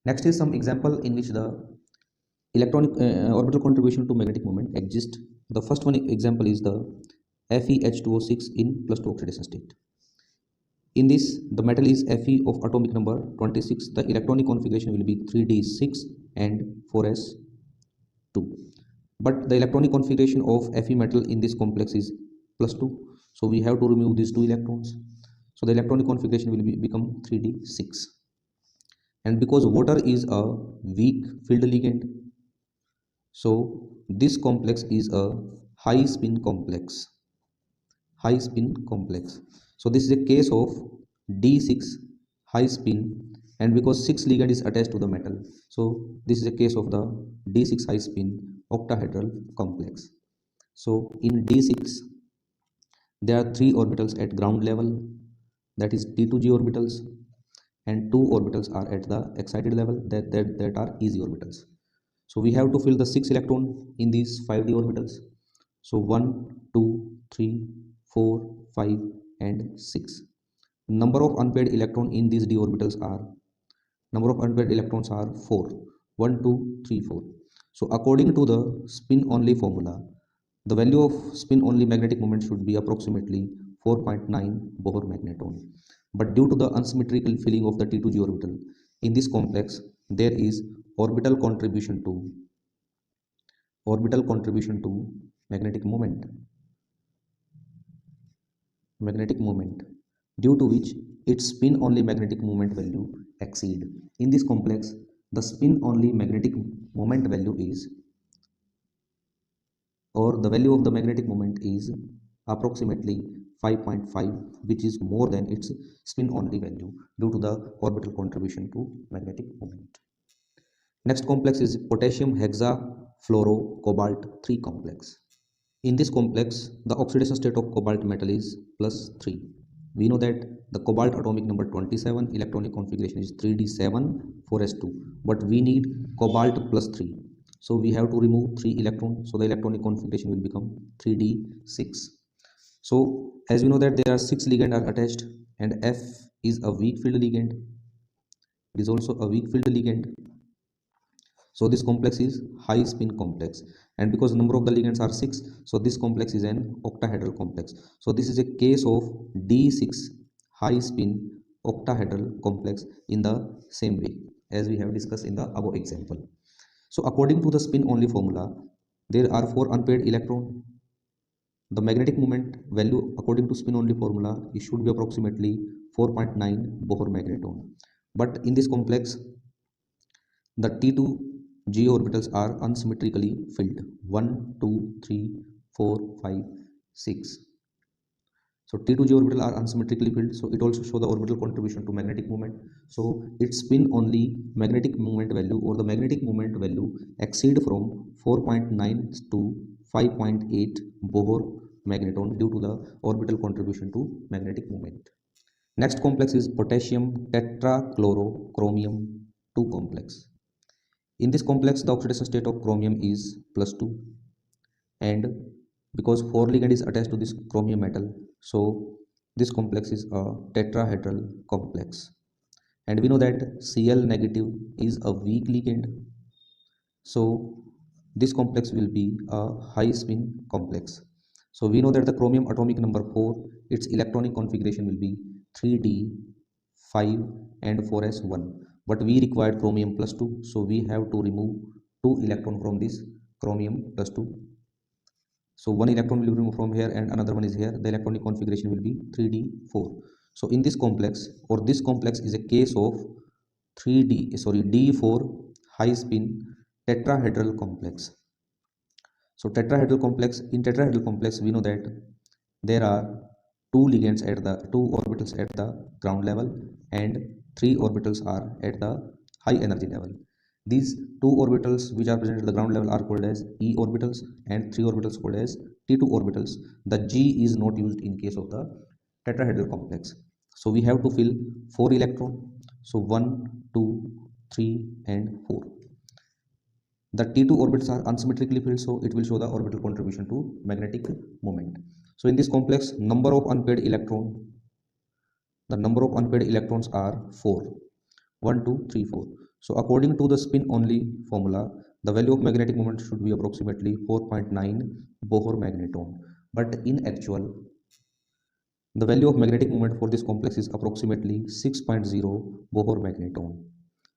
Next is some example in which the electronic orbital contribution to magnetic moment exists. The first one example is the FeH2O6 in +2 oxidation state. In this, the metal is Fe of atomic number 26. The electronic configuration will be 3d6 and 4s2. But the electronic configuration of Fe metal in this complex is +2. So we have to remove these 2 electrons. So the electronic configuration will become 3d6. And because water is a weak field ligand, so this complex is a high spin complex. High spin complex. So this is a case of d6 high spin, and because 6 ligand is attached to the metal, so this is a case of the d6 high spin octahedral complex. So in d6 there are 3 orbitals at ground level, that is t2g orbitals, and 2 orbitals are at the excited level, that are easy orbitals. So we have to fill the 6 electron in these 5d orbitals. So 1 2 3 4 5 and 6. Number of unpaired electron in these d orbitals are, number of unpaired electrons are 4. 1 2 3 4. So according to the spin only formula, the value of spin only magnetic moment should be approximately 4.9 Bohr magneton. But due to the unsymmetrical filling of the T2g orbital in this complex, there is orbital contribution to magnetic moment, due to which its spin only magnetic moment value exceed. In this complex, the spin only magnetic moment value is, or the value of the magnetic moment is approximately 5.5, which is more than its spin only value due to the orbital contribution to magnetic moment. Next complex is potassium hexafluorocobalt 3 complex. In this complex, the oxidation state of cobalt metal is +3. We know that the cobalt atomic number 27, electronic configuration is 3d7 4s2, but we need cobalt +3. So we have to remove 3 electrons, so the electronic configuration will become 3d6. So as we know that there are 6 ligands are attached, and F is a weak field ligand. It is also a weak field ligand. So this complex is high spin complex, and because the number of the ligands are 6, so this complex is an octahedral complex. So this is a case of d6 high spin octahedral complex in the same way as we have discussed in the above example. So according to the spin only formula, there are 4 unpaired electrons. The magnetic moment value according to spin only formula, it should be approximately 4.9 Bohr magneton. But in this complex, the T2g orbitals are unsymmetrically filled. 1 2 3 4 5 6. So T2g orbital are unsymmetrically filled, so it also shows the orbital contribution to magnetic moment. So its spin only magnetic moment value, or the magnetic moment value, exceed from 4.9 to 5.8 Bohr magneton due to the orbital contribution to magnetic moment. Next complex is potassium tetrachlorochromium 2 complex. In this complex, the oxidation state of chromium is +2, and because 4 ligand is attached to this chromium metal, so this complex is a tetrahedral complex. And we know that Cl negative is a weak ligand, so this complex will be a high spin complex. So we know that the chromium atomic number 4, its electronic configuration will be 3d 5 and 4s1, but we required chromium +2, so we have to remove 2 electron from this chromium +2. So 1 electron will be removed from here and another one is here. The electronic configuration will be 3d4. So in this complex, or this complex is a case of d4 high spin tetrahedral complex. So tetrahedral complex, in tetrahedral complex we know that there are 2 ligands at the 2 orbitals at the ground level, and 3 orbitals are at the high energy level. These 2 orbitals which are present at the ground level are called as e orbitals, and 3 orbitals called as t2 orbitals. The g is not used in case of the tetrahedral complex. So we have to fill 4 electron. So 1 2 3 and 4. The T2 orbits are unsymmetrically filled, so it will show the orbital contribution to magnetic moment. So in this complex, the number of unpaired electrons are 4. 1 2 3 4. So according to the spin only formula, the value of magnetic moment should be approximately 4.9 Bohr magneton. But in actual, the value of magnetic moment for this complex is approximately 6.0 Bohr magneton.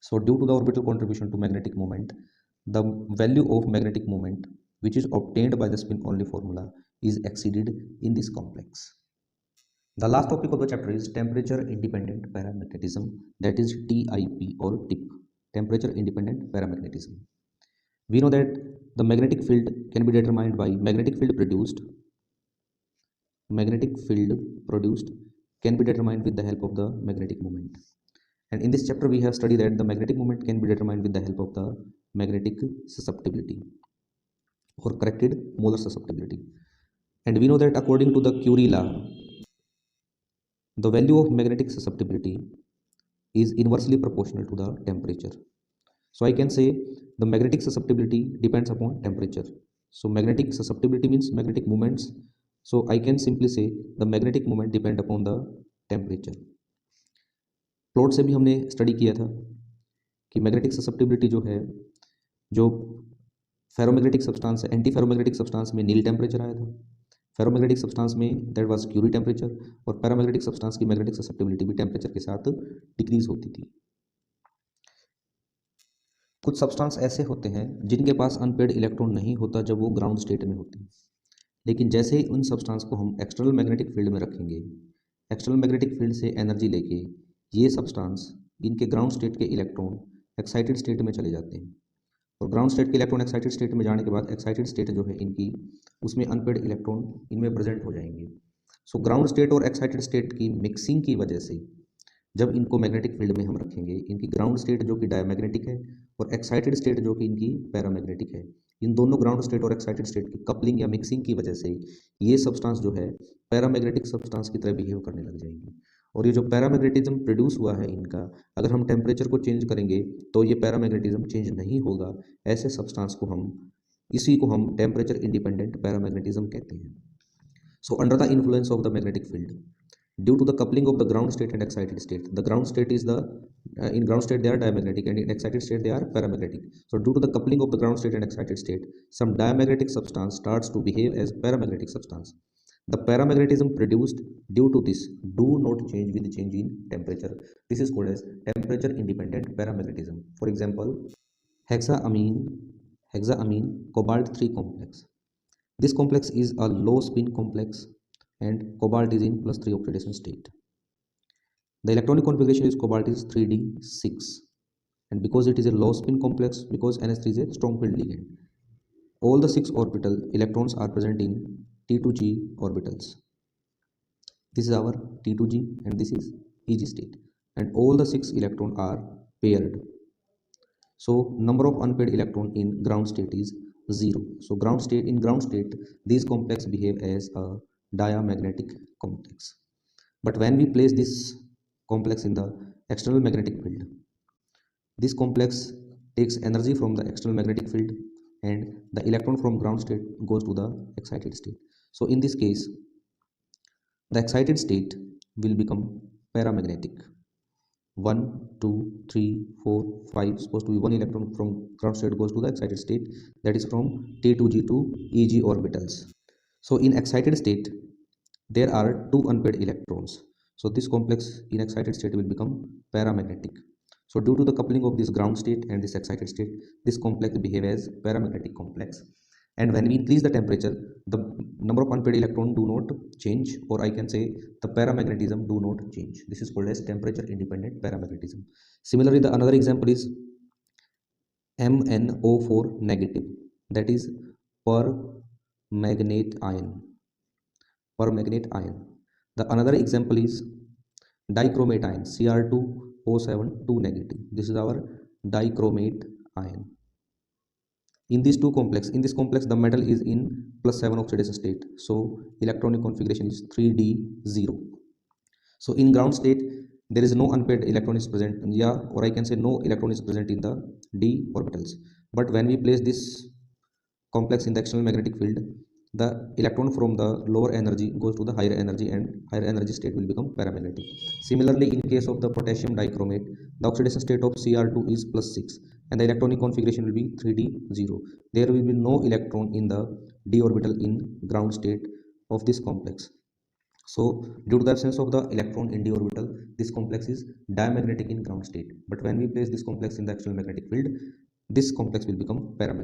So due to the orbital contribution to magnetic moment, the value of magnetic moment which is obtained by the spin only formula is exceeded in this complex. The last topic of the chapter is temperature independent paramagnetism, that is TIP or TIP, temperature independent paramagnetism. We know that the magnetic field can be determined by magnetic field produced can be determined with the help of the magnetic moment. And in this chapter we have studied that the magnetic moment can be determined with the help of the magnetic susceptibility or corrected molar susceptibility. And we know that according to the Curie law, the value of magnetic susceptibility is inversely proportional to the temperature. So I can say the magnetic susceptibility depends upon temperature. So magnetic susceptibility means magnetic moments. So I can simply say the magnetic moment depend upon the temperature. Plot से भी हमने study किया था कि magnetic susceptibility जो है, जो ferromagnetic substance है, एंटी फेरोमैग्नेटिक सब्सटेंस में नील टेम्परेचर आया था, फेरोमैग्नेटिक सब्सटेंस में दैट वाज क्यूरी टेम्परेचर, और पैरामैग्नेटिक सब्सटेंस की मैग्नेटिक ससेप्टिबिलिटी भी टेम्परेचर के साथ डिक्रीज होती थी। कुछ सब्सटेंस ऐसे होते हैं जिनके पास अनपेड इलेक्ट्रॉन नहीं होता जब वो ग्राउंड स्टेट में होते हैं, लेकिन जैसे ही उन सब्सटेंस को हम एक्सटर्नल मैग्नेटिक फील्ड में रखेंगे, एक्सटर्नल मैग्नेटिक फील्ड से एनर्जी लेके ये सब्सटेंस इनके ग्राउंड स्टेट के इलेक्ट्रॉन एक्साइटेड स्टेट में चले जाते हैं, और ग्राउंड स्टेट के इलेक्ट्रॉन एक्साइटेड स्टेट में जाने के बाद एक्साइटेड स्टेट जो है इनकी, उसमें अनपेड इलेक्ट्रॉन इनमें प्रेजेंट हो जाएंगे। सो ग्राउंड स्टेट और एक्साइटेड स्टेट की मिक्सिंग की वजह से जब इनको मैग्नेटिक फील्ड में हम रखेंगे, इनकी ग्राउंड स्टेट जो कि डायमैग्नेटिक है और एक्साइटेड स्टेट जो कि इनकी पैरामैग्नेटिक है, इन दोनों ग्राउंड स्टेट और एक्साइटेड स्टेट की कपलिंग या मिक्सिंग की वजह से ये सब्सटेंस जो है पैरामैग्नेटिक सब्सटेंस की तरह बिहेव करने लग जाएंगी। और ये जो पैरामैग्नेटिज्म प्रोड्यूस हुआ है इनका, अगर हम टेम्परेचर को चेंज करेंगे तो ये पैरामैग्नेटिज्म चेंज नहीं होगा। ऐसे सब्सटेंस को इसी को हम टेम्परेचर इंडिपेंडेंट पैरामैग्नेटिज्म कहते हैं। So under the influence of the magnetic field, due to the coupling of the ground state and excited state, the ground state is the in ground state they are diamagnetic, and in excited state they are paramagnetic. So due to the coupling of the ground state and excited state, some diamagnetic substance starts to behave as paramagnetic substance. The paramagnetism produced due to this do not change with change in temperature. This is called as temperature independent paramagnetism. For example, hexaamine cobalt 3 complex. This complex is a low spin complex and cobalt is in +3 oxidation state. The electronic configuration is cobalt is 3d6, and because it is a low spin complex, because NH3 is a strong field ligand, all the 6 orbital electrons are present in T2G orbitals. This is our T2G and this is EG state, and all the 6 electrons are paired. So number of unpaired electron in ground state is 0. So in ground state these complex behave as a diamagnetic complex. But when we place this complex in the external magnetic field, this complex takes energy from the external magnetic field and the electron from ground state goes to the excited state. So in this case the excited state will become paramagnetic. 1 2 3 4 5, supposed to be one electron from ground state goes to the excited state, that is from T2G to EG orbitals. So in excited state there are 2 unpaired electrons, so this complex in excited state will become paramagnetic. So due to the coupling of this ground state and this excited state, this complex behave as paramagnetic complex. And when we increase the temperature, the number of unpaired electrons do not change, or I can say the paramagnetism do not change. This is called as temperature independent paramagnetism. Similarly, the another example is MnO4 negative, that is permanganate ion. The another example is dichromate ion, Cr2O7 2 negative. This is our dichromate ion. In this complex the metal is in +7 oxidation state, so electronic configuration is 3d0. So in ground state there is no unpaired electron is present, or I can say no electron is present in the d orbitals. But when we place this complex in the external magnetic field, the electron from the lower energy goes to the higher energy and higher energy state will become paramagnetic. Similarly, in case of the potassium dichromate, the oxidation state of Cr2 is +6 and the electronic configuration will be 3d0. There will be no electron in the d orbital in ground state of this complex. So due to the absence of the electron in d orbital, this complex is diamagnetic in ground state. But when we place this complex in the external magnetic field, this complex will become paramagnetic.